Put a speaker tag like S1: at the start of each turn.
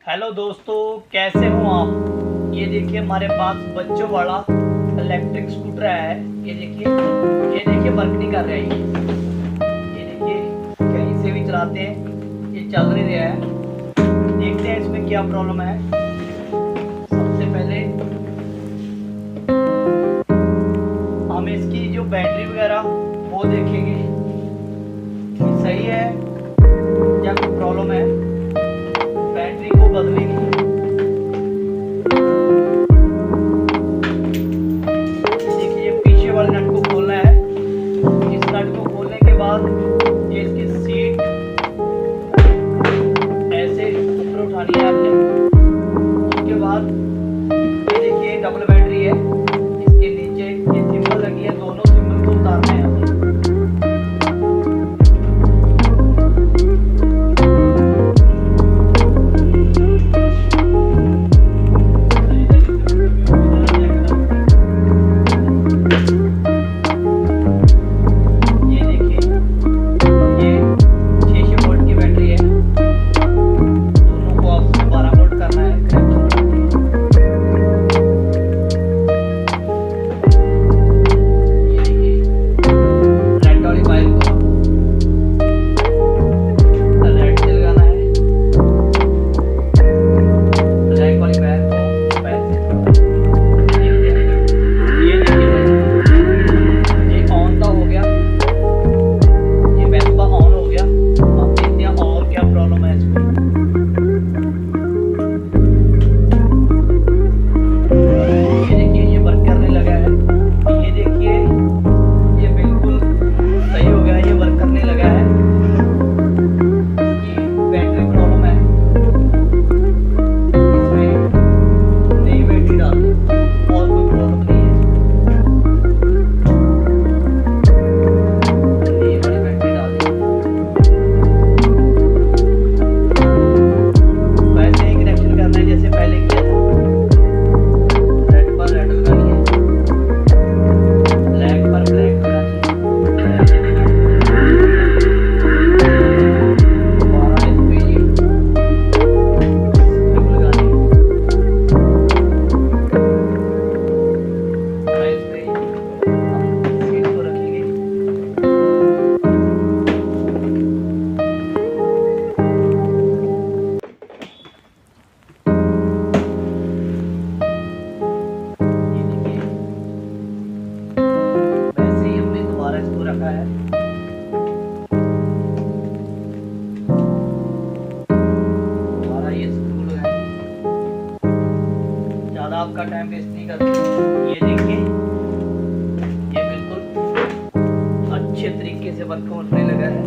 S1: Hello दोस्तों, कैसे हो आप। ये देखिए हमारे पास बच्चों वाला इलेक्ट्रिक स्कूटर है। ये देखिए वर्क नहीं कर रहा है। ये देखिए कहीं से भी चलाते हैं ये चल नहीं रहा है। देखते हैं इसमें क्या प्रॉब्लम है। सबसे पहले हम इसकी जो बैटरी वगैरह वो देखेंगे कि सही है या कोई प्रॉब्लम है। बैटरी को बदलेंगे। देखिए पीछे वाले नट को खोलना है। इस नट को खोलने के बाद ये इसकी सीट ऐसे ऊपर उठानी है आपने। उसके बाद ये देखिए डबल बैटरी है। इसके नीचे ये सिंबल लगी है, दोनों सिंबल को उतारना है आपने। रखा है। हमारा ये स्क्रू है। ज्यादा आपका टाइम वेस्ट नहीं करते। ये देखिए ये बिल्कुल अच्छे तरीके से वर्क होने लगा है।